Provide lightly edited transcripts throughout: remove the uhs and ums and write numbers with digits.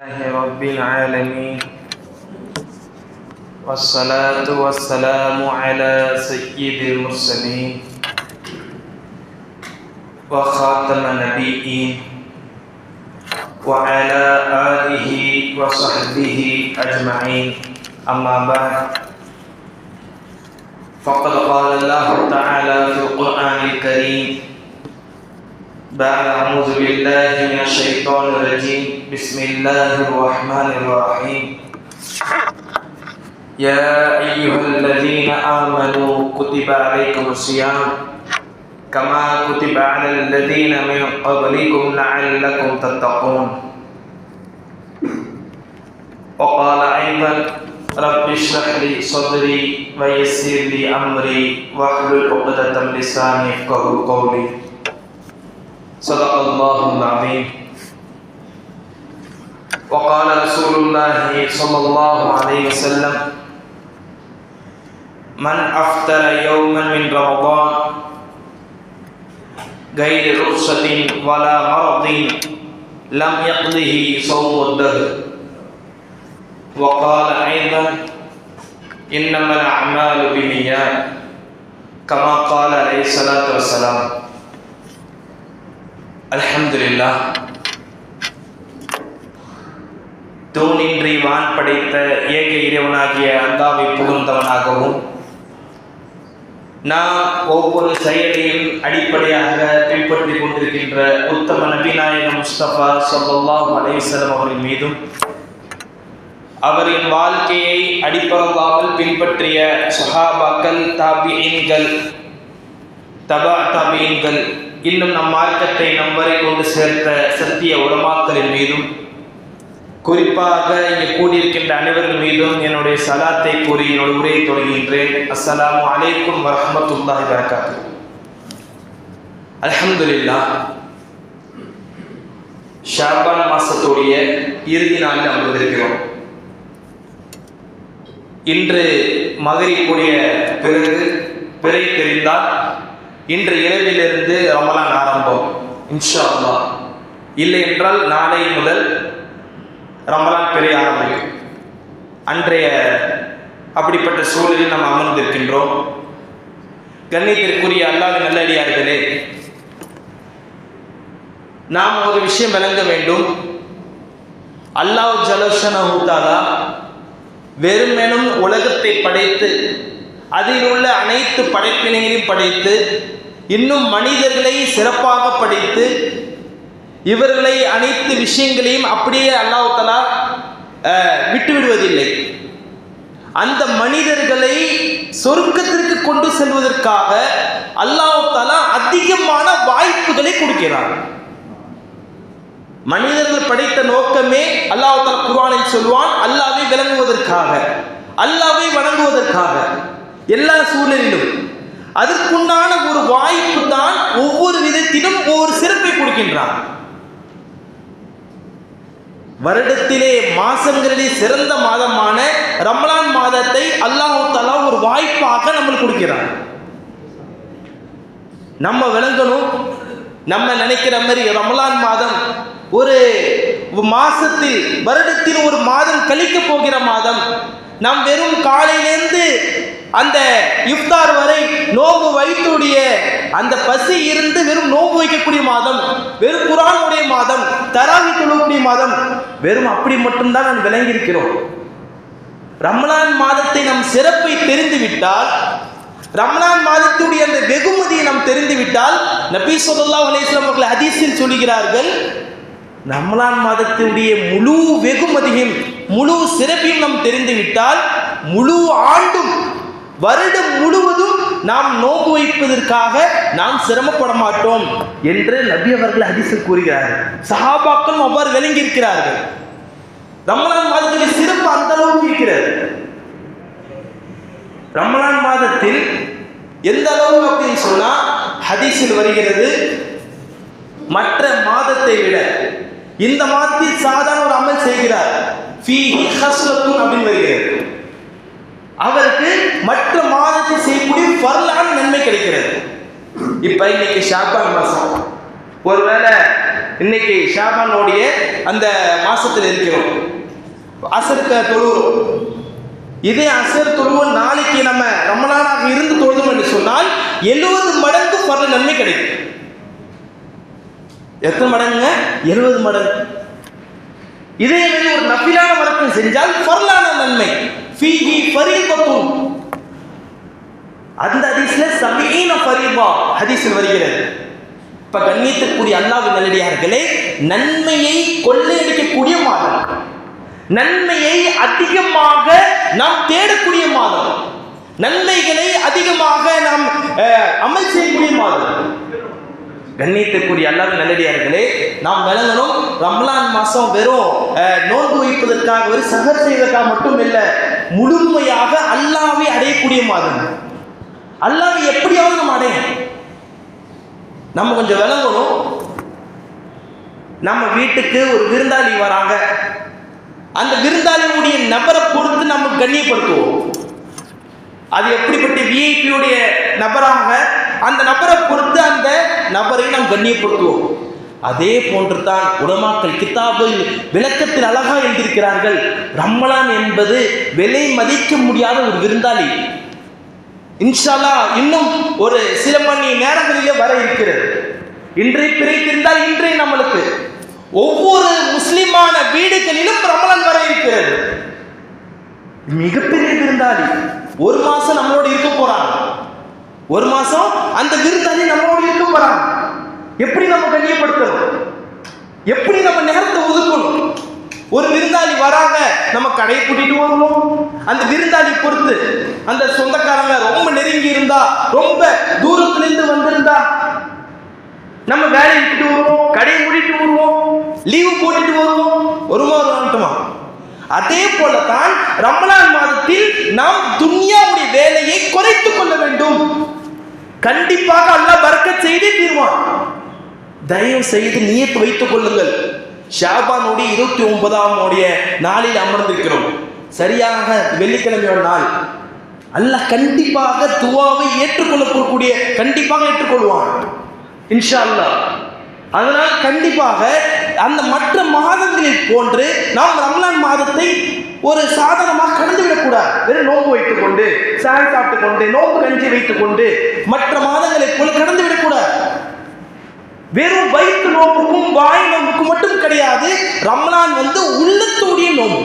لله رب العالمين والصلاة والسلام على سيد المرسلين وخاتم النبيين وعلى آله وصحبه أجمعين أما بعد فقد قال الله تعالى في القرآن الكريم بعد أعوذ بالله من الشيطان الرجيم بسم الله الرحمن الرحيم يا أيها الذين آمنوا كتب عليكم الصيام كما كتب على الذين من قبلكم لعلكم تتقون وقال أيضا رب اشرح لي صدري ويسر لي أمري واحلل عقدة من لساني يفقهوا قولي صدق الله العظيم وقال رسول الله صلى الله عليه وسلم من أفطر يوما من رمضان غير رخصة ولا مرض لم يقضه صوم الدهر وقال أيضا إنما الأعمال بالنيات كما قال عليه الصلاة والسلام. அல்ஹம்துலில்லாஹ். தூணின்றி வான் படைத்த ஏக இறைவனாகிய அல்லாஹ்வை புகழ்ந்தவனாகவும் நாம் ஒவ்வொரு செயலையும் அடிப்படையாக பின்பற்றி கொண்டிருக்கின்ற உத்தம நபிநாயகம் முஸ்தபா ஸல்லல்லாஹு அலைஹி வஸல்லம் அவர்கள் மீதும் அவரின் வாழ்க்கையை அடிப்படையாமல் பின்பற்றிய சஹாபாக்கள், தாபிஈன்கள், தபா தாபிஈன்கள், இன்னும் நம் மார்க்கத்தை நம் வரை கொண்டு சேர்த்த சத்திய உலமாக்களின் மீதும் குறிப்பாக இங்கு கூடியிருக்கின்ற அனைவர்கள் மீதும் என்னுடைய சலாத்தை கூறி என்னோட உரையை தொடங்குகின்றேன். அஸ்ஸலாமு அலைக்கும் வரஹ்மத்துல்லாஹி வபரகாத்துஹு. அல்ஹம்துலில்லாஹ். ஷாபான் மாசத்துடைய இறுதி நாளில் அமர்ந்திருக்கிறோம். இன்று மகரிபுடைய பிறகு பிறை தெரிந்தால் இன்று இரவிலிருந்து ரமலான் ஆரம்பம் இன்ஷா அல்லாஹ். இல்லை என்றால் நாளை முதல் ரமலான் பிறை ஆரம்பிக்கும். அன்றைய அப்படிப்பட்ட சூழலில் நாம் அமர்ந்திருக்கின்றோம். கண்ணியத்திற்குரிய அல்லாஹ்வின் நல்லடியார்களே, நாம் ஒரு விஷயம் விளங்க வேண்டும். அல்லாஹ் ஜல்லஷானஹு தஆலா வெறுமெனும் உலகத்தை படைத்து அதில் உள்ள அனைத்து படைப்பினைகளையும் படைத்து இன்னும் மனிதர்களை சிறப்பாக படைத்து இவர்களை அனைத்து விஷயங்களையும் அப்படியே அல்லாஹ் தஆலா விட்டுவிடுவதில்லை. அந்த மனிதர்களை சொர்க்கத்திற்கு கொண்டு செல்வதற்காக அல்லாஹ் தஆலா அதிகமான வாய்ப்புகளை கொடுக்கிறார். மனிதர்கள் படைத்த நோக்கமே அல்லாஹ் தஆலா குர்ஆனில் சொல்வான், அல்லாஹ்வை விளங்குவதற்காக, அல்லாஹ்வை வணங்குவதற்காக. எல்லா சூழலிலும் அதற்குண்டான ஒரு வாய்ப்பு தான் ஒவ்வொரு விதத்திலும் ஒவ்வொரு சிறப்பை கொடுக்கின்றான். வருடத்திலே மாசங்களிலே சிறந்த மாதமான ரமலான் மாதத்தை அல்லாஹ் தஆலா ஒரு வாய்ப்பாக நம்மளுக்கு கொடுக்கிறான். நம்ம விளங்கணும். நம்ம நினைக்கிற மாதிரி ரமலான் மாதம் ஒரு மாசத்தில் வருடத்தில் ஒரு மாதம் கழிக்க போகிற மாதம், நாம் வெறும் காலையிலேருந்து அந்த இஃப்தார் வரை நோன்பு வைத்துடைய அந்த பசி இருந்து வெறும் நோன்பு வைக்கக்கூடிய மாதம், வெறும் குர்ஆனுடைய மாதம், தராவி தொழக்கூடிய மாதம், வெறும் அப்படி மட்டும்தான் நாம் விளங்கியிருக்கிறோம். ரமலான் மாதத்தை நம் சிறப்பை தெரிந்துவிட்டால், ரமலான் மாதத்துடைய அந்த வெகுமதியை நாம் தெரிந்துவிட்டால், நபி ஸல்லல்லாஹு அலைஹி வஸல்லம் அவர்கள் ஹதீஸில் சொல்கிறார்கள், ரமலான் மாதத்துடைய முழு வெகுமதியும் முழு சிறப்பையும் நாம் தெரிந்துவிட்டால் முழு ஆண்டும் வருடம் முழுவதும் நாம் நோன்பு வைப்பதற்காக நாம் சிரமப்பட மாட்டோம் என்று நபி அவர்கள் ஹதீஸில் கூறுகிறார்கள். சஹாபாக்களும் அவ்வாறு விளங்கி இருக்கிறார்கள். ரமலான் மாதத்துடைய சிறப்பு அந்த அளவுக்கு இருக்கிறது. ரமலான் மாதத்தில் எந்த அளவு அப்படின்னு சொன்னா ஹதீஸில் வருகிறது, மற்ற மாதத்தை விட இந்த மாதத்தில் சாதாரண ஒரு அமல் செய்கிறார், ஃபீஹி ஹஸ்லத்துன் அப்படின்னு வருகிறது, அவருக்கு மற்ற மாதத்தில் செய்யக்கூடிய ஃபர்லான நன்மை கிடைக்கிறது. இப்ப இன்னைக்கு ஷாபான் மாசம், ஒருவேளை இன்னைக்கு ஷாபானுடைய அந்த மாசத்தில் இருக்கிறோம், அசருக்கு தொழுகிறோம். இதே அசர் தொழுவோம் நாளைக்கு நம்ம ரமலானாக இருந்து தொழுதும் என்று சொன்னால் 70 மடங்கு பரல நன்மை கிடைக்கும். எத்தனை மடங்குங்க? 70 மடங்கு. இதே மாதிரி ஒரு நஃபிலான வணக்கம் செஞ்சால் பரலான நன்மை ஃபீஹி ஃபரீபத்துன். அந்த ஹதீஸ்ல சபீன ஃபரீபா ஹதீஸில் வருகிறது. இப்ப கண்ணியத்துக்குரிய அல்லாஹ்வின் நல்லடியார்களே, நன்மையை கொள்ளையடிக்கக்கூடிய மாதம், நன்மையை அதிகமாக நாம் தேடக்கூடிய மாதம், நன்மைகளை அதிகமாக நாம் அமல் செய்யக்கூடிய மாதம். கண்ணியத்துக்குரிய அல்லாஹ்வின் நல்லடியார்களே, நாம் விளங்கணும், ரமலான் மாசம் வெறும் நோன்பு வைப்பதற்காக, வெறும் சஹர் செய்வதற்காக மட்டும் இல்லை, முழுமையாக அல்லாஹ்வை அடையக்கூடிய மாதம். அல்லாஹ்வை எப்படியாவது நம்ம அடையணும். நம்ம கொஞ்சம் விளங்கணும். நம்ம வீட்டுக்கு ஒரு விருந்தாளி வராங்க, அந்த விருந்தாளியுடைய நபரை பொறுத்து நம்ம கண்ணியப்படுத்துவோம். அது எப்படிப்பட்ட விஐபியுடைய நபராக அந்த நபரை பொறுத்து அந்த நபரை நாம் கண்ணியப்படுத்துவோம். அதே போன்று தான் உலமாக்கள் கிதாபில் விளக்கத்தில் அழகா எழுதியிருக்கிறார்கள். ரமலான் என்பது விலை மதிக்க முடியாத ஒரு விருந்தாளி. இன்ஷா அல்லாஹ் இன்னும் ஒரு சில மணி நேரங்களிலே வர இருக்கிறது. இன்றைய பிறைத்திருந்தால் இன்றைய நம்மளுக்கு ஒவ்வொரு முஸ்லிமான வீடுகளிலும் ரமலான் வர இருக்கிறது. மிகப்பெரிய விருந்தாளி ஒரு மாசம் நம்மளோட இருக்க போறாங்க. ஒரு மாசம் அந்த விருந்தாளி நம்மளோட இருக்க போறாங்க. எப்படி நம்ம கண்ணியப்படுத்தணும், எப்படி நம்ம நேரத்தை ஒதுக்கணும். ஒரு விருந்தாளி வராங்க, நம்ம கடையை கூட்டிட்டு வருவோம். அந்த விருந்தாளி பொறுத்து அந்த சொந்தக்காரங்க ரொம்ப நெருங்கி இருந்தா, ரொம்ப தூரத்திலிருந்து வந்திருந்தா, நம்ம வேலையை விட்டு வருவோம், கடையை மூடிட்டு வருவோம், லீவு போட்டுட்டு வருவோம், ஒரு மாதம் வந்துட்டுமா. அதே போலதான் ரமலான் மாதத்தில் நாம் துன்யாவுடைய வேலையை குறைத்துக் கொள்ள வேண்டும். கண்டிப்பாக அல்லாஹ் பரக்கத் செய்து தீர்வான். தயவு செய்து நியத் வைத்துக் கொள்ளுங்கள். ஷாபானுடைய 29ஆம் நாளில் அமர்ந்திருக்கிறோம். சரியாக வெள்ளிக்கிழமையோட நாள். அல்லாஹ் கண்டிப்பாக துவாவை ஏற்றுக்கொள்ளக்கூடிய, கண்டிப்பாக ஏற்றுக்கொள்வான் இன்ஷா அல்லாஹ். அதனால் கண்டிப்பாக அந்த மற்ற மாதங்களில் போன்று நாம் ரமலான் மாதத்தை ஒரு சாதனமாக கடந்து விடக்கூடாது. வெறும் நோன்பு வைத்துக் கொண்டு, சாய் சாப்பிட்டுக் கொண்டு, நோன்பு கஞ்சி வைத்துக் கொண்டு மற்ற மாதங்களை போல கடந்து விடக்கூடாது. வெறும் வயிற்று நோம்புக்கும் வாய் நோம்புக்கும் மட்டும் கிடையாது. ரமலான் உள்ளத்தோடைய நோம்பு,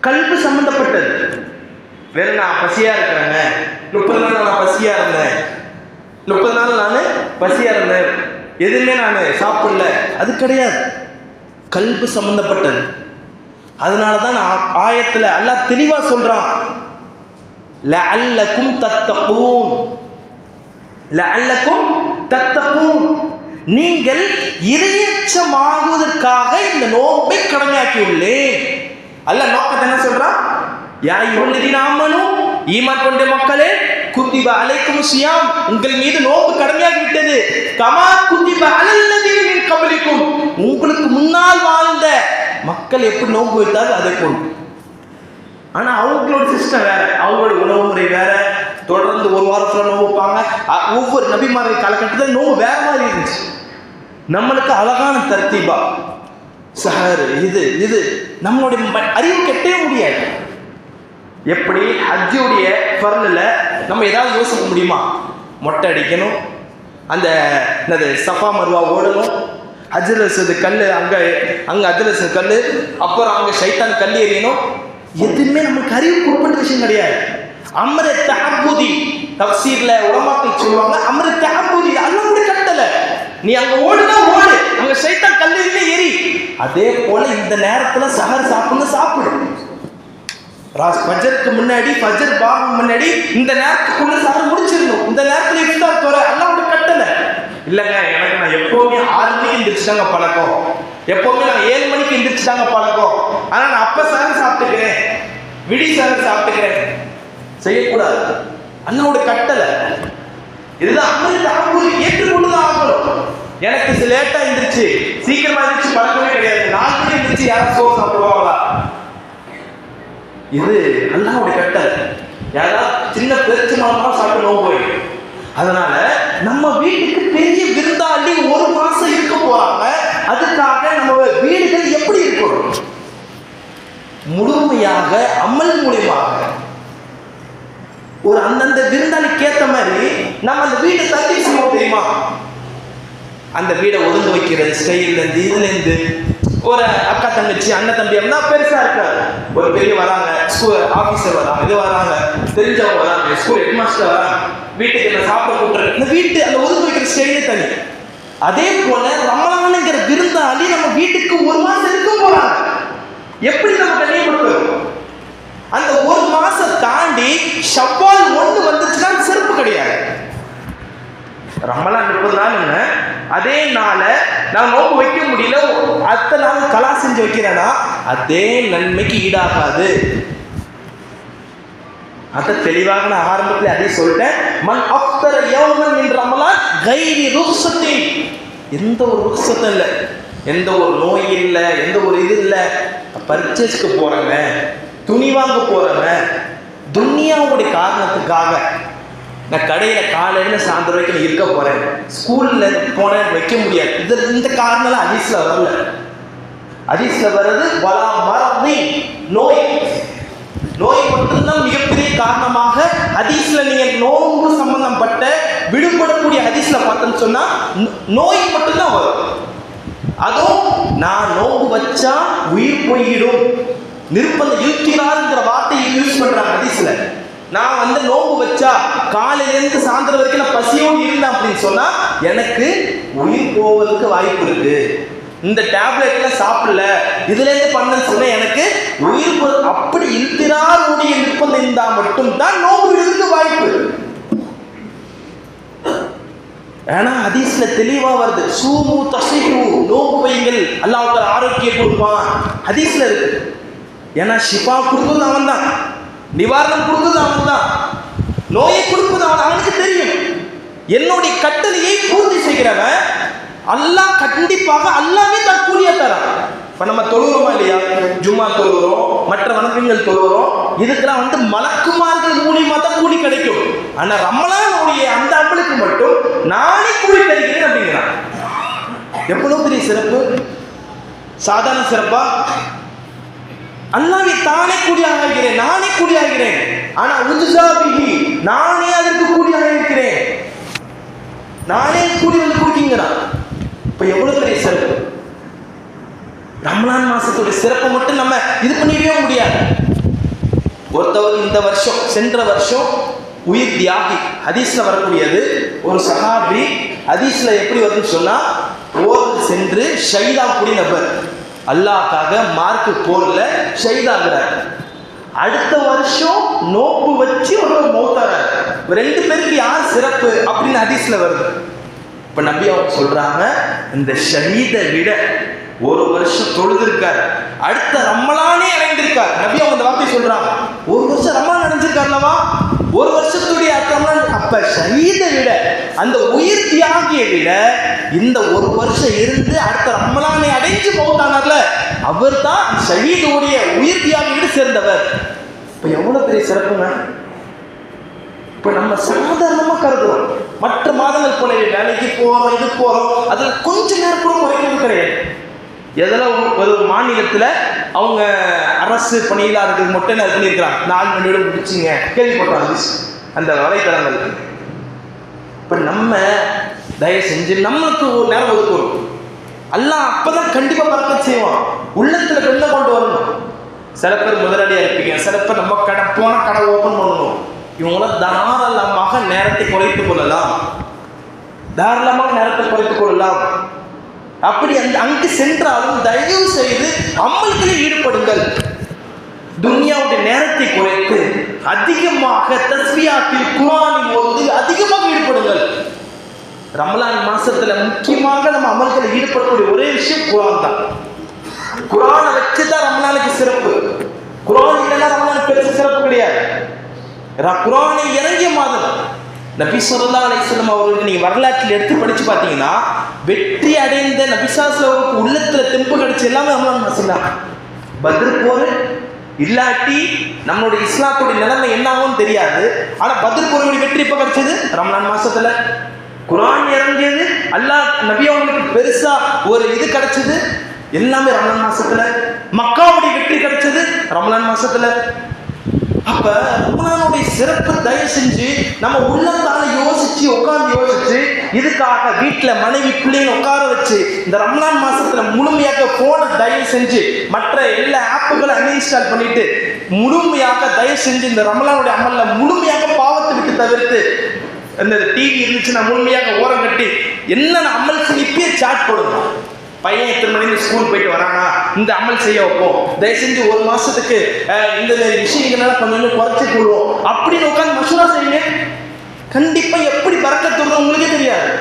கல்வி சம்பந்தப்பட்டது. வேற நான் பசியா இருக்கிறேங்க, 30 நாள் நான் பசியா இருந்தேன், 30 நாள் நான் பசியா இருந்தேன், எதுவுமே நான் சாப்பிடல, அது கிடையாது. கல்வி சம்பந்தப்பட்டது. அதனாலதான் ஆயத்துல அல்லாஹ் தெளிவா சொல்றான், லஅல்லக்கும் தத்தகூன், லஅல்லக்கும் தத்தகூன், நீங்கள் இறையச்சமாகுவதற்காக இந்த நோன்பை கடமையாக்கியுள்ளேன். அல்லாஹ் நோக்கத்தை என்ன சொல்றான்? யா அய்யுஹல்லதீன ஆமனூ, ஈமான் கொண்ட மக்களே, குத்திப அலைக்கும் ஸியாம், உங்கள் மீது நோன்பு கடமையாகி விட்டது. கமா குத்திப அலல்லதீன மின் கப்லிக்கும், உங்களுக்கு முன்னால் வாழ்ந்த மக்கள் எப்படி நோன்பு வைத்தார்கள் அதை போன்று. ஆனா அவங்களோட சிஸ்டம் வேற, அவங்களோட உணவு முறை வேற. தொடர்ந்து ஒரு வாரத்துல நோன்பு வைப்பாங்க. ஒவ்வொரு நபிமார்கள் காலகட்டத்தில் நோன்பு வேற மாதிரி இருந்துச்சு. நம்மளுக்கு அழகான தர்த்தீபா சஹர், இது நம்மளுடைய அறிவு கெட்டவே முடியாது. எப்படி ஹஜ்ஜுடைய ஃபர்லில் நம்ம ஏதாவது யோசிக்க முடியுமா? மொட்டை அடிக்கணும், அந்த சஃபா மர்வா ஓடணும், ஹஜ்ஜுல் அஸ்வத் கல் அங்கே ஹஜ்ஜுல் அஸ்வத் கல், அப்புறம் அங்கே ஷைத்தான் கல் எறியணும். எதுவுமே நமக்கு அறிவுக்கு உட்பட்ட விஷயம் கிடையாது. அம்ர தஅப்புதி, தஃசீர்ல உலமாக்கள் சொல்லுவாங்க, அம்ர தஅப்புதி அல்லாஹ்வுடைய கட்டளை. நீ அங்க ஓடுனா ஓடு, அங்க ஷைத்தான் கல் எறி. அதே போல இந்த நேரத்துல சஹர் சாப்பிடு. ஃபஜருக்கு முன்னாடி, ஃபஜர் பாங்கு முன்னாடி இந்த நேரத்துக்குள்ள சஹர் முடிச்சிடணும். இந்த நேரத்துல இஃப்தார் தொற அல்லாஹ்வுடைய கட்டளை. இல்லைங்க, எனக்கு நான் எப்பவுமே 6 மணிக்கு எந்திரிச்சுட்டாங்க பழக்கம், எப்பவுமே நான் 7 மணிக்கு எந்திரிச்சுட்டாங்க பழக்கம், ஆனா நான் அப்ப சஹர் சாப்பிட்டுக்கிறேன், விடி சஹர் சாப்பிட்டுக்கிறேன், செய்யக்கூடாது. அல்லாஹ்வுடைய கட்டளை இதுதான். ஏற்றுக்கொண்டுதான் ஆகணும். எனக்கு லேட்டா எந்திரிச்சு சீக்கிரமா எந்திரிச்சு பழக்கமே கிடையாது. 4 மணி எந்திரிச்சு யாரும் சோறு சாப்பிடுவாங்களா? இது அல்லாஹ்வுடைய கட்டளை. யாராவது சின்ன பெருச்சு மாமா சாப்பிட்டு நோம்பு போய் அதனால நம்ம வீட்டுக்கு பெரிய விருந்தாளி ஒரு மாசம் இருக்க போறாங்க. அதுக்காக நம்ம வீடுகள் எப்படி இருக்கணும்? முழுமையாக அமல் மூலியமாக ஒரு அந்தந்த விருந்தாளிக்கு ஏற்ற மாதிரி நம்ம அந்த வீட்டை தட்டி செய்வோம் தெரியுமா? அந்த வீடை ஒதுங்க வைக்கிற ஸ்டைல்ல இருந்து இதுல இருந்து ஒரு அக்கா தங்கச்சி அண்ணன் தம்பி அப்படின்னா பெருசா இருக்காது. ஒரு பெரிய வராங்க, ஸ்கூல் ஆபீசர் வராங்க, இது வராங்க, தெரிஞ்சவங்க வராங்க, ஸ்கூல் ஹெட் மாஸ்டர் வராங்க, வீட்டுக்கு என்ன சாப்பிட கூட்டுறது, இந்த வீட்டு அந்த ஒதுங்க வைக்கிற ஸ்டைலே தனி. அதே போல ரமலான்ங்கிற விருந்தாளி நம்ம வீட்டுக்கு ஒரு மாசம் இருக்க போறாங்க. எப்படி நம்ம கண்ணியப்படுத்துவோம்? அந்த ஒரு மாசம் தாண்டி ஷவ்வால் 1 வந்துச்சுன்னா சிறப்பு கிடையாது. ரமலான் 30 நாள் என்ன, அதே நாள நான் நோம்பு வைக்க முடியல, அத்தனை நாள் கலா செஞ்சு வைக்கிறேன்னா அதே நன்மைக்கு ஈடாகாது. அத தெளிவாக நான் ஆரம்பத்தில் அதே சொல்லிட்டேன். மன் அஃப்தர யௌமன் மின் ரமலான் கைரி ருக்ஸத்தின், எந்த ஒரு ருக்ஸத்தும் இல்லை, எந்த ஒரு நோய் இல்லை, எந்த ஒரு இது இல்லை. பர்ச்சேஸ்க்கு போறேங்க, துணி வாங்க போறேங்க, துன்யாவுடைய காரணத்துக்காக நான் கடையில் காலையில் சாயந்தரம் வரைக்கும் நான் இருக்க போறேன், ஸ்கூல்ல போனேன் வைக்க முடியாது, இந்த காரணம் ஹதீஸ்ல வரல. ஹதீஸ்ல வர்றது வலா மரதி, நோய். நோய் மட்டும்தான் மிகப்பெரிய காரணமாக ஹதீஸ்ல நீங்க நோன்பு சம்பந்தப்பட்ட விடுபடக்கூடிய ஹதீஸ்ல பார்த்தோம்னு சொன்னா நோய் மட்டும்தான் வரும். அதுவும் நான் நோன்பு வச்சா உயிர் போயிடும், நிர்பந்த யூக்திராங்கிற வார்த்தையை யூஸ் பண்றாங்க ஹதீஸ்ல. நான் நோன்பு வச்சா காலையிலேருந்து சாயந்தரம் வரைக்கும் நான் பசியோடு இருந்தேன் அப்படின்னு சொன்னா எனக்கு உயிர் போவதற்கு வாய்ப்பு இருக்கு. இந்த டேப்லெட்ல சாப்பிடல, இதுல இருந்து பண்ணன்னு சொன்னா எனக்கு உயிர் போ, அப்படி இல்திராருடைய நிர்பந்தம் இருந்தா மட்டும் தான் நோன்பு விடுறதுக்கு வாய்ப்பு. ஏன்னா ஹதீஸ்ல தெளிவா வருது, சூமு தஸீஹு, நோன்பு வையுங்கள், அல்லாஹ் தஆலா ஆரோக்கியம் கொடுப்பான், ஹதீஸ்ல இருக்கு. ஏன்னா ஷிஃபா கொடுக்குறது அவன் தான், நிவாரணம் கொடுக்குறது அவன் தான், நோயை கொடுப்பது அவன். அவனுக்கு தெரியும் என்னுடைய கட்டளையை பூர்த்தி செய்கிறவன் அல்லாஹ் கண்டிப்பாக அல்லாவே தான் கூலியா தரான். இப்ப நம்ம தொழுகிறோமா இல்லையா, ஜும்மா தொழுகிறோம், மற்ற வணக்கங்கள் தொழுகிறோம், இதுக்கெல்லாம் மலக்குமார்கள் மூலியமா தான் கூலி கிடைக்கும். ஆனா ரமலானுடைய அந்த அமலுக்கு மட்டும் நானே கூலி கிடைக்கிறேன் அப்படிங்கிறான். எவ்வளவு பெரிய சிறப்பு! சாதாரண சிறப்பா? அல்லாஹ்வை தானே கூலியாக இருக்கிறேன், நானே கூலியாகிறேன். ஆனா உஜ்ஸாபிஹி, நானே அதற்கு கூலியாக இருக்கிறேன், நானே கூலி கொடுக்கீங்கிறான். இப்ப எவ்வளவு பெரிய சிறப்பு! ரமலான் மாசத்துடைய சிறப்பை மட்டும் நம்ம இது பண்ணிடவே முடியாது. ஒருத்தவர் இந்த வருஷம், சென்ற வருஷம் உயிர் தியாகி, ஹதீஸ்ல வரக்கூடியது. ஒரு சஹாபி, ஹதீஸ்ல எப்படி வருதுன்னு சொன்னா, போர் சென்று ஷஹீதா கூடிய நபர், அல்லாஹ்க்காக மார்க்கு போர்ல ஷஹீதாகிறார். அடுத்த வருஷம் நோப்பு வச்சு ஒரு மௌத்தாரார். 2 பேருக்கு யார் சிறப்பு அப்படின்னு ஹதீஸ்ல வருது. இப்ப நபி அவங்க சொல்றாங்க, இந்த ஷஹீதை விட ஒரு வருஷம் தொழுதிருக்கார், அடுத்த ரமலானே அடைந்திருக்கார். நபி அவங்க அந்த வார்த்தை சொல்றாங்க, ஒரு வருஷம் ரமலான் அடைஞ்சிருக்காருலவா, ஒரு வருஷத்துடைய ரமலான். அப்ப ஷஹீதை விட, அந்த உயிர் தியாகியை விட இந்த ஒரு வருஷம் இருந்து அடுத்த ரமலானை அடைஞ்சு போட்டாங்கல்ல, அவர் தான் ஷஹீதுடைய உயிர் தியாகியோடு சேர்ந்தவர். இப்ப எவ்வளவு பெரிய சிறப்புங்க! இப்ப நம்ம சாதாரணமா கருதுறோம், மற்ற மாதங்கள் போல வேலைக்கு போறோம், இது போறோம், அதுல கொஞ்ச நேரம் கூட குறைக்கிறது கிடையாது. எதெல்லாம் ஒரு மாநிலத்துல அவங்க அரசு பணியாளர்களுக்கு மட்டும் என்ன பண்ணியிருக்கிறாங்க, 4 மணி நேரம் முடிச்சுங்க, கேள்விப்பட்டாங்க அந்த வலைத்தளங்கள். இப்ப நம்ம தயவு செஞ்சு நம்மளுக்கு ஒரு நேரம் ஒதுக்குவோம். அல்லாஹ் அப்பதான் கண்டிப்பா பறக்க செய்வான், உள்ளத்துல வெள்ள கொண்டு வரணும். சில பேர் முதலாளியா இருப்பீங்க, சில பேர் நம்ம கடை போன கடை ஓபன் பண்ணணும். இவங்களாம் தாராளமாக நேரத்தை குறைத்துக் கொள்ளலாம், தாராளமாக நேரத்தை குறைத்துக் கொள்ளலாம். அப்படி அங்கு சென்றாலும் தயவு செய்து அமல்களில் ஈடுபடுங்கள். துன்யாவுடைய நேரத்தை குறைத்து அதிகமாக தஸ்பியாத்தில் குர்ஆனில் ஓதி அதிகமாக ஈடுபடுங்கள். ரமலான் மாசத்துல முக்கியமாக நம்ம அமல்களில் ஈடுபடக்கூடிய ஒரே விஷயம் குர்ஆன் தான். குர்ஆனை வச்சுதான் ரமலானுக்கு சிறப்பு. குர்ஆன் இல்லைன்னா ரமலானுக்கு பெருசு சிறப்பு கிடையாது. குர்ஆனை இறங்கிய மாதம். நபி ஸல்லல்லாஹு அலைஹி வஸல்லம் அவர்கள் நீங்க வரலாற்றில் எடுத்து படிச்சு பார்த்தீங்கன்னா, வெற்றி அடைந்த நபி ஸல்லல்லாஹு அலைஹி வஸல்லம் உள்ளத்துல தெம்பு கிடைச்ச எல்லாமே ரமலான் மாசம் தான். பத்ர் போர், இல்லாட்டி நம்மளுடைய இஸ்லாத்துடைய நிலைமை என்ன ஆகும் தெரியாது. ஆனா பத்ர் போருடைய வெற்றி எப்ப கிடைச்சது? ரமலான் மாசத்துல. குர்ஆன் இறங்கியது, அல்லாஹ் நபி அவங்களுக்கு பெருசா ஒரு இது கிடைச்சது எல்லாமே ரமலான் மாசத்துல. மக்காவுடைய வெற்றி கிடைச்சது ரமலான் மாசத்துல. அப்ப ரமலானுடைய சிறப்பு தயவு செஞ்சு நம்ம உள்ளத்தால உட்கார்ந்து யோசிச்சு இதுக்காக வீட்டுல மனைவி பிள்ளைங்க உட்கார வச்சு இந்த ரமலான் மாசத்துல முழுமையாக போன தயவு செஞ்சு மற்ற எல்லா ஆப்புகளை அன்இன்ஸ்டால் பண்ணிட்டு முழுமையாக தயவு செஞ்சு இந்த ரமலானுடைய அமல்ல முழுமையாக பாவத்தை விட்டு தவிர்த்து, இந்த டிவி இருந்துச்சுன்னா முழுமையாக ஓரம் கட்டி என்னென்ன அமல் செய்ய இப்பயே சாட் போடுங்க. பையன் எத்தனை மணிக்கு ஸ்கூல் போயிட்டு வரானா இந்த அமல் செய்ய வைப்போம். தயவு செஞ்சு ஒரு மாசத்துக்கு இந்த விஷயங்கள்லாம் கொஞ்சம் குறைச்சி கொள்வோம் அப்படின்னு உட்காந்து மசூரா செய்யுங்க. கண்டிப்பா எப்படி பரக்கத்து வருது உங்களுக்கே தெரியாது.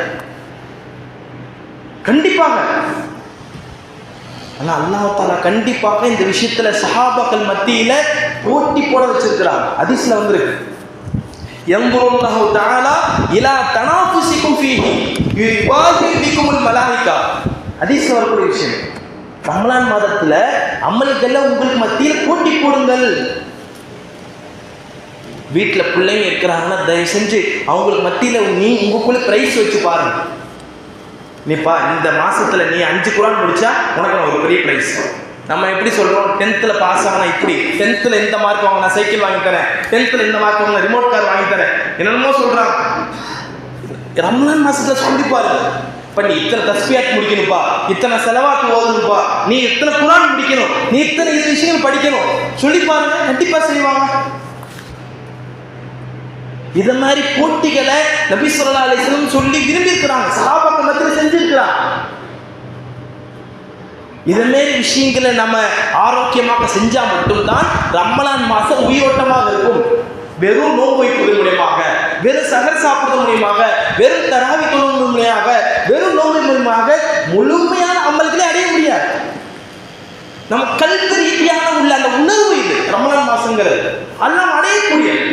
கண்டிப்பாக. ஆனா அல்லாஹ் தஆலா கண்டிப்பாக இந்த விஷயத்துல சஹாபாக்கள் மத்தியில போட்டி போட வச்சிருக்கிறார். ஹதீஸ்ல வந்திருக்கு, யன்துருல்லாஹு தஆலா இலா தனாஃபுசிக்கும் ஃபீஹி யுபாஹி பிகுமுல் மலாயிகா. ஹதீஸ்ல வரக்கூடிய விஷயம், ரமலான் மாதத்துல அமல்கள்ல உங்களுக்கு மத்தியில் போட்டி போடுங்கள். வீட்டில் பிள்ளைங்க இருக்கிறாங்கன்னா தயவு செஞ்சு அவங்களுக்கு மத்தியில் உங்களுக்குள்ள பிரைஸ் வச்சு பாருங்க. நீப்பா இந்த மாசத்துல நீ 5 குர்ஆன் முடிச்சா உனக்கு ஒரு பெரிய பிரைஸ். நம்ம எப்படி சொல்றோம், 10th பாஸ் ஆகணும், இப்படி 10th இந்த மார்க் வாங்க நான் சைக்கிள் வாங்கி தரேன், 10th இந்த மார்க் வாங்க ரிமோட் கார் வாங்கி தரேன், என்னென்னமோ சொல்றாங்க. ரமலான் மாசத்துல சொல்லி பாருங்க, இப்ப நீ இத்தனை தஸ்பியாத் முடிக்கணும்பா, இத்தனை செலவாத்து ஓதணும்பா, நீ இத்தனை குர்ஆன் முடிக்கணும், நீ இத்தனை இது விஷயங்கள் படிக்கணும் சொல்லி பாருங்க, கண்டிப்பா செய்வாங்க. இத மாதிரி போட்டிகளை நபி ஸல்லல்லாஹு அலைஹி வஸல்லம் சொல்லி விரும்பி இருக்கிறாங்க, சஹாபாக்கள் மத்தியில செஞ்சிருக்கிறாங்க. இத மாதிரி விஷயங்களை நம்ம ஆரோக்கியமாக செஞ்சா மட்டும்தான் ரமலான் மாசம் உயிரோட்டமாக இருக்கும். வெறும் நோன்பு வைப்பதன் மூலமாக, வெறும் சஹர் சாப்பிடுவதன் மூலமாக, வெறும் தராவி தொழுவதன் மூலமாக, வெறும் நோன்பு மூலமாக முழுமையான அமல்களை அடைய முடியாது. நம்ம கல்வி ரீதியான உள்ள அந்த உணர்வு இது ரமலான் மாசங்கிறது எல்லாம் அடையக்கூடியது.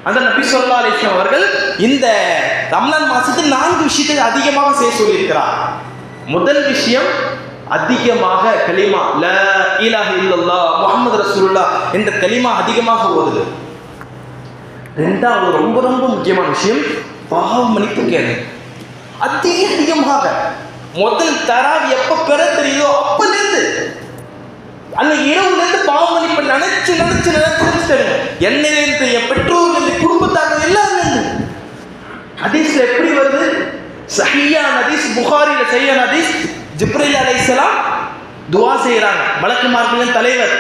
அந்த நபி ஸல்லல்லாஹு அலைஹி வஸல்லம் அவர்கள் இந்த ரமலான் மாசத்தில் 4 விஷயத்தை அதிகமாக செய்ய சொல்லியிருக்கிறார். முதல் விஷயம், அதிகமாக கலிமா லா இலாஹ இல்லல்லாஹ் முஹம்மது ரசூலுல்லாஹ் என்ற கலிமா அதிகமாக ஓதுது. ரெண்டாவது ரொம்ப ரொம்ப முக்கியமான விஷயம், பாவ மன்னிப்பு கேளு அதிகமாக. முதல் தராவி எப்ப பெற தெரியுதோ அப்பலேருந்து அன்னைக்கு இரவுல இருந்து பாவ மன்னிப்பு நினைச்சு என்னிலிருந்து என் பெற்றோர்கள் குடும்பத்தாங்க எல்லாரும். ஹதீஸ்ல எப்படி வருது, சஹீஹான ஹதீஸ், புகாரில சஹீஹான ஹதீஸ், ஜிப்ரீல் அலைஹிஸ்ஸலாம் துஆ செய்யறாங்க. மலக்குமார்களின் தலைவர்,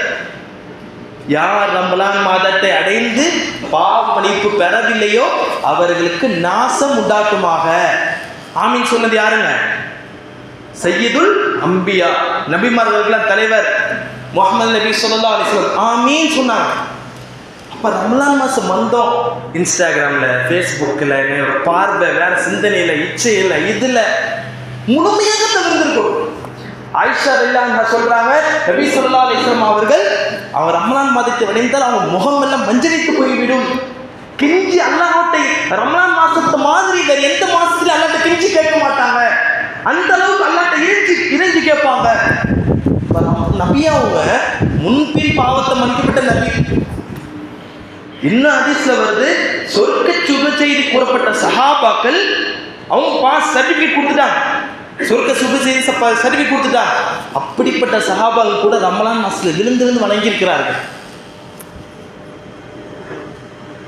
யார் ரமலான் மாதத்தை அடைந்து பாவ மன்னிப்பு பெறவில்லையோ அவர்களுக்கு நாசம் உண்டாக்குமாக. ஆமீன் சொன்னது யாருங்க? சையதுல் அம்பியா, நபிமார்கள் தலைவர் முஹம்மது நபி ஸல்லல்லாஹு அலைஹி வஸல்லம் ஆமீன் சொன்னாங்க. அப்ப ரமலான் மாசம் வந்தோம், இன்ஸ்டாகிராம்ல ஃபேஸ்புக்ல பார்வை வேற, சிந்தனையில இச்சையில இதுல முழுமையாக தவிர்த்திருக்கும். ஆயிஷா ரலியல்லாஹு அன்ஹா சொல்றாங்க, நபி ஸல்லல்லாஹு அலைஹி வஸல்லம் அவர்கள் அவர் ரமலான் மாதத்தை அடைந்தால் அவங்க முகம் எல்லாம் மஞ்சளித்து போய்விடும். கிஞ்சி அல்லாஹ்வை ரமலான் மாசத்து மாதிரி வேற எந்த மாசத்துல அல்லாஹ்ட்ட கிஞ்சி கேட்க மாட்டாங்க. அந்த அளவுக்கு அல்லாஹ்ட்ட இறைஞ்சி கேட்பாங்க. நபி அவங்க முன்பின் பாவத்தை மன்னிக்கப்பட்ட நபி. இன்னும் ஹதீஸ்ல வருது, சொர்க்க சுப செய்தி கூறப்பட்ட சஹாபாக்கள் அவங்க பாஸ் சர்டிபிகேட் கொடுத்துட்டாங்க, சொர்க்க சுப செய்தி சர்டிபிகேட் கொடுத்துட்டாங்க. அப்படிப்பட்ட சஹாபாக்கள் கூட ரமலான் மாசத்துல விழுந்து வணங்கி இருக்கிறார்கள்.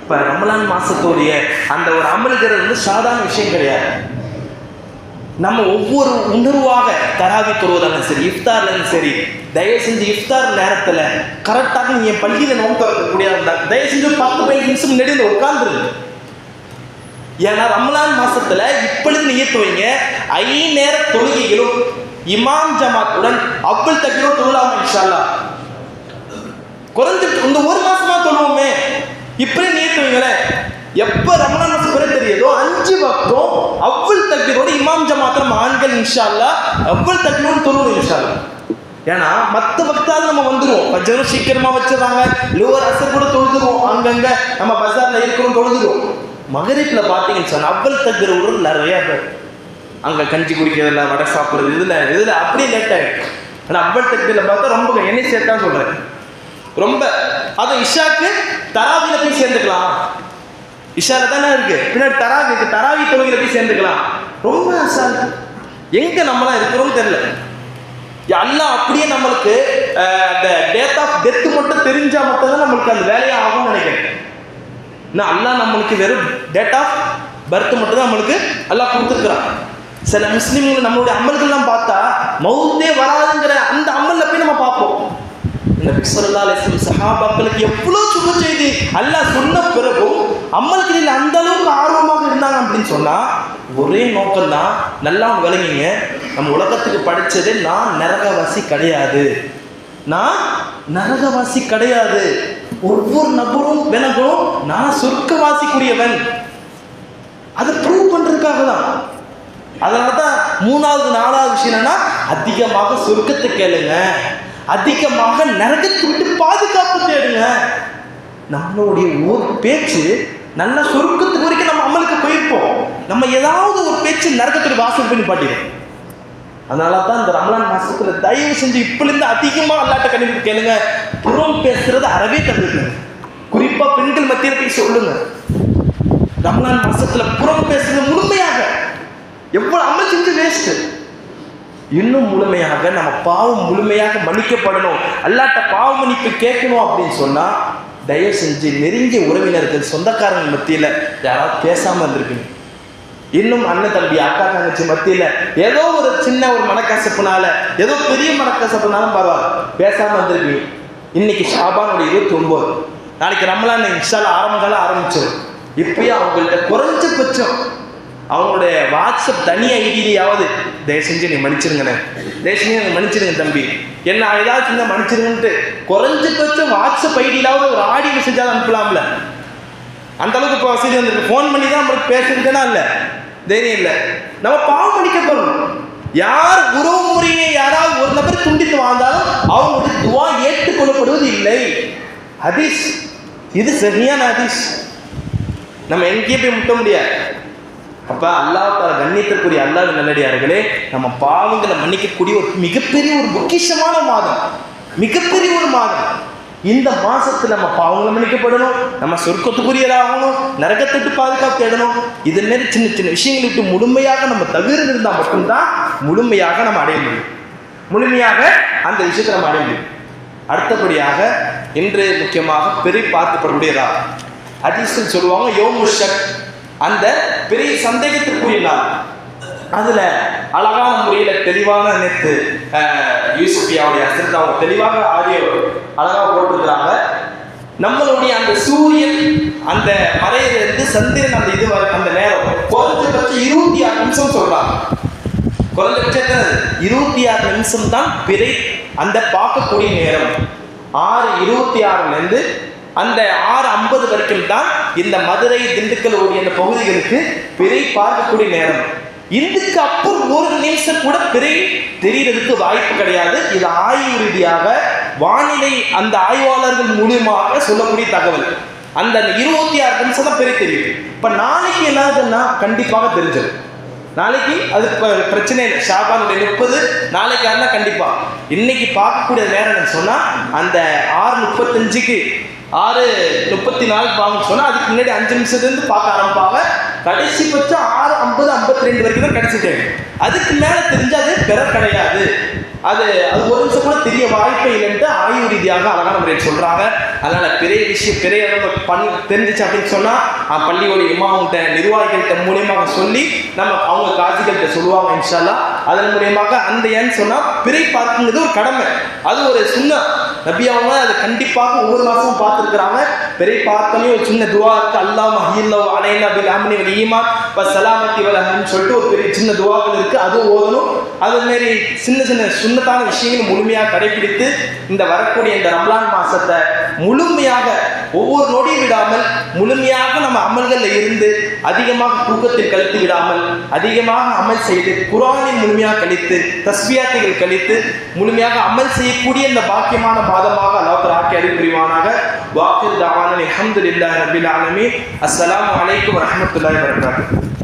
இப்ப ரமலான் மாசத்துடைய அந்த ஒரு அமல்கிறது சாதாரண விஷயம் கிடையாது. நம்ம ஒவ்வொரு உணர்வாக தராவி தொழுவதாலும் சரி, இஃப்தார்லையும் சரி, தயவு செஞ்சு இஃப்தார் நேரத்தில் கரெக்டாக நீங்கள் பள்ளியில் நோக்க வைக்கக்கூடிய இருந்தால் தயவு செஞ்சு 10-15 நிமிஷம் நெடியில் உட்கார்ந்துருங்க. ஏன்னா ரமலான் மாசத்துல இப்பொழுது நியத்து வைங்க, 5 நேர தொழுகைகளும் இமாம் ஜமாத்துடன் அவ்வள் தக்பீரும் தொழலாம் இன்ஷா அல்லாஹ். குறைஞ்சு இந்த ஒரு மாசமா தொழுவோமே, இப்படி நியத்து வைங்களேன். எப்ப ரமலான் மாசம் பிறகு தெரியுதோ 5 வக்தும் அவ்வள் தக்பீரோட இமாம் ஜமாத்தும் ஆண்கள் இன்ஷா அல்லாஹ் அவ்வள் தக்பீரோட தொழுவோம் இன்ஷா அல்லாஹ். ஏன்னா மற்ற வக்தாலும் நம்ம வந்துடுவோம், பஜ்ரும் சீக்கிரமா வச்சிடறாங்க, லோவர் அசர் கூட தொழுதுருவோம், அங்கங்க நம்ம பஜார்ல இருக்கிறோம் தொழுதுருவோம். மகரிப்ல பார்த்தீங்கன்னு சொன்னா அவ்வள் தக்பீர் விடுறது நிறைய பேர் அங்க கஞ்சி குடிக்கிறதுல, வடை சாப்பிடுறது, இதுல அப்படியே லேட் ஆகிடும். ஆனால் அவ்வள் தக்பீர்ல பார்த்தா ரொம்ப என்னை சேர்த்தா சொல்றேன், ரொம்ப. அது இஷாக்கு தராவில போய் சேர்ந்துக்கலாம். இஷால தானே இருக்கு, பின்னாடி தராவி தொழுகையில போய் சேர்ந்துக்கலாம். ரொம்ப அசால்ட். எங்க நம்மளாம் இருக்கிறோம் தெரியல. அல்லாஹ் அப்படியே நம்மளுக்கு அந்த டேட் ஆஃப் டெத் மட்டும் தெரிஞ்சா மட்டும்தான் நம்மளுக்கு அந்த வேலையா ஆகும்னு நினைக்கிறேன். அல்லாஹ் நம்மளுக்கு வெறும் டேட் ஆஃப் பர்த் மட்டும் தான் நம்மளுக்கு அல்லாஹ் கொடுத்துருக்குறான். சில முஸ்லீம்கள் நம்மளுடைய அமல்கள்லாம் பார்த்தா மௌத்தே வராதுங்கிற அந்த அமல்ல போய் நம்ம பார்ப்போம். நபி ஸல்லல்லாஹு அலைஹி வஸல்லம் சஹாபாக்களுக்கு எவ்வளவு சுப செய்தி அல்லாஹ் சொன்ன பிறகும் அமல்களில் அந்த அளவுக்கு ஆர்வமாக இருந்தாங்க அப்படின்னு சொன்னா ஒரே நோக்கம் தான். நல்லா விளங்கிங்க, நம்ம உலகத்துக்கு படிச்சதே நான் நரகவாசி கிடையாது, நான் நரகவாசி கிடையாது. ஒவ்வொரு நபரும் விலகும் நான் சொர்க்கவாசிக்குரியவன். அதை ப்ரூவ் பண்றதுக்காக தான். அதனாலதான் 3வது 4வது விஷயம் என்னன்னா, அதிகமாக சொர்க்கத்தை கேளுங்க, அதிகமாக நரகத்தை விட்டு பாதுகாப்பு தேடுங்க. நம்மளுடைய ஒரு பேச்சு நல்ல சொர்க்கத்துக்கு வரைக்கும் நம்ம அமலுக்கு போயிருப்போம். நம்ம ஏதாவது ஒரு பேச்சு நரகத்துடைய வாசல் பண்ணி பாட்டிடும். அதனால தான் இந்த ரமலான் மாசத்துல தயவு செஞ்சு இப்பிலிருந்து அதிகமா அல்லாட்ட கண்டிப்பா கேளுங்க. புறம் பேசுறது அறவே தந்துருங்க. குறிப்பா பெண்கள் மத்தியில போய் சொல்லுங்க, ரமலான் மாசத்துல புறம் பேசுறது முழுமையாக எவ்வளவு அமல் செஞ்சு வேஸ்ட். இன்னும் முழுமையாக நம்ம பாவம் முழுமையாக மன்னிக்கப்படணும், அல்லாட்ட பாவ மன்னிப்பு கேட்கணும் அப்படின்னு சொன்னா தயவு செஞ்சு நெருங்கிய உறவினர்கள் சொந்தக்காரங்க மத்தியில யாராவது பேசாம இருந்திருப்பீங்க. இன்னும் அண்ணன் தம்பி அக்கா தங்கச்சி மத்தியில ஏதோ ஒரு சின்ன ஒரு மனக்கசப்புனால, ஏதோ பெரிய மனக்கசப்புனாலும் பரவாயில்ல பேசாம இருந்திருப்பீங்க. இன்னைக்கு ஷாபானுடைய 29, நாளைக்கு ரமலான் இன்ஷால்லா ஆரம்பிச்சிடும். இப்பயே அவங்கள்ட்ட குறைஞ்சபட்சம் அவங்களுடைய வாட்ஸ்அப் தனி ஐடியிலையாவது தயவு செஞ்சு நீ மன்னிச்சிருங்கண்ணே, தயவு செஞ்சு எனக்கு மன்னிச்சிருங்க தம்பி, என்ன ஏதாவது சின்ன மன்னிச்சிருங்கன்ட்டு குறைஞ்சபட்சம் வாட்ஸ்அப் ஐடியிலாவது ஒரு ஆடியோ மெசேஜாவது அனுப்பலாம்ல. அந்த அளவுக்கு இப்போ வசதி வந்துருக்கு. ஃபோன் பண்ணி தான் நம்மளுக்கு பேசுறதுன்னா இல்லை, தைரியம் இல்லை. நம்ம பாவம் மன்னிக்கப்படணும். யார் உறவு முறையை யாராவது ஒரு நபர் துண்டித்து வாழ்ந்தாலும் அவங்களுடைய துவா ஏற்றுக்கொள்ளப்படுவது இல்லை. ஹதீஸ் இது சரியான ஹதீஸ். நம்ம எங்கேயே போய் முட்ட முடியாது. அப்ப அல்லாஹ் கண்ணியத்திற்குரிய அல்லாஹ்வின் நல்லடியார்களே, நம்ம பாவங்களை மன்னிக்கக்கூடிய ஒரு மிகப்பெரிய ஒரு பொக்கிஷமான மாதம், மிகப்பெரிய ஒரு மாதம். இந்த மாசத்துல நம்ம பாவங்களை மன்னிக்கப்படணும், நம்ம சொர்க்கத்துக்குரியதாகணும், நரகத்திட்டு பாதுகாப்பு தேடணும். இது மாதிரி சின்ன சின்ன விஷயங்களை விட்டு முழுமையாக நம்ம தவிர்த்து இருந்தால் மட்டும்தான் முழுமையாக நம்ம அடைய முடியும், முழுமையாக அந்த விஷயத்தை நம்ம அடைய முடியும். அடுத்தபடியாக இன்று முக்கியமாக பெரிய பார்க்கப்படக்கூடியதா ஹதீஸில் சொல்லுவாங்க யோமு ஷக், அந்த பெரிய சந்தேகத்திற்குரிய நாள். அதுல அழகான முறையில தெளிவான நேற்று யூசுஃபியாவுடைய அசத்து அவங்க தெளிவாக ஆடியோ அழகாக போட்டிருக்கிறாங்க. நம்மளுடைய அந்த சூரியன் அந்த மறையிலிருந்து சந்திரன் அந்த இது அந்த நேரம் குறைஞ்சபட்சம் 26 நிமிஷம் சொல்றாங்க. குறைஞ்சபட்சம் 26 நிமிஷம் தான் பிறை அந்த பார்க்கக்கூடிய நேரம். 6:26 அந்த 6:50 வரைக்கும் தான் இந்த மதுரை திண்டுக்கல் ஓடிய அந்த பகுதிகளுக்கு பிறை பார்க்கக்கூடிய நேரம். இதுக்கு அப்புறம் ஒரு நிமிஷம் கூட பிறை தெரியறதுக்கு வாய்ப்பு கிடையாது. இது ஆய்வு ரீதியாக வானிலை அந்த ஆய்வாளர்கள் மூலியமாக சொல்லக்கூடிய தகவல். அந்த 26 நிமிஷம் தான் பிறை தெரியும். இப்ப நாளைக்கு என்னதுன்னா கண்டிப்பாக தெரிஞ்சிடும். நாளைக்கு அது பிரச்சனை இல்லை. ஷாபானுடைய 30 நாளைக்கு ஆனா கண்டிப்பா. இன்னைக்கு பார்க்கக்கூடிய நேரம் சொன்னா அந்த 6:35க்கு 6:34 பார்க்க சொன்னா அதுக்கு முன்னாடி 5 நிமிஷத்துலேருந்து பார்க்க ஆரம்பிப்பாங்க. கடைசி பட்சம் 6:50-52 வரைக்கும் தான் கடைசி டைம். அதுக்கு மேல தெரிஞ்சாது பெற கிடையாது. அது ஒரு நிமிஷம் கூட தெரிய வாய்ப்பே இல்லைன்ட்டு ஆய்வு ரீதியாக அழகான முறையில் சொல்றாங்க. அதனால பெரிய விஷயம் பெரிய தெரிஞ்சிச்சு அப்படின்னு சொன்னா பள்ளியோட இமாம்கிட்ட நிர்வாகிகள்கிட்ட மூலியமாக சொல்லி நம்ம அவங்க காசிகள்கிட்ட சொல்லுவாங்க இன்ஷா அல்லாஹ். அதன் மூலியமாக அந்த ஏன்னு சொன்னா பிறை பார்க்குங்கிறது ஒரு கடமை, அது ஒரு சுன்னா. நபி அவங்க அதை கண்டிப்பாக ஒவ்வொரு மாசமும் பார்த்துருக்குறாங்க. பிறை பார்த்தோன்னே ஒரு சின்ன துவா இருக்கு, அல்லாஹ் மஹில்லஹு அலைனா பில் அம்னி வல் ஈமான் வ ஸலாமத்தி வல் அஹ்ன் சொல்லிட்டு ஒரு பெரிய சின்ன துவாக்கள் இருக்கு, அதுவும் ஓதணும். அது மாதிரி சின்ன சின்ன சுன்னத்தான விஷயங்களை முழுமையாக கடைபிடித்து இந்த வரக்கூடிய இந்த ரமலான் மாசத்தை முழுமையாக ஒவ்வொரு நொடியும் விடாமல் முழுமையாக நம்ம அமல்களில் இருந்து அதிகமாக தூக்கத்தில் கழித்து விடாமல் அதிகமாக அமல் செய்து குர்ஆனில் முழுமையாக கழித்து தஸ்பியாத்துகள் கழித்து முழுமையாக அமல் செய்யக்கூடிய இந்த பாக்கியமான மாதமாக அல்லாஹ் ஆக்கி அருள் புரிவானாக. வாக்கில் தாவான அல்ஹம்துலில்லாஹி ரப்பில் ஆலமீன். அஸ்ஸலாமு அலைக்கும் வரஹ்மத்துல்லாஹி வபரகாத்துஹு.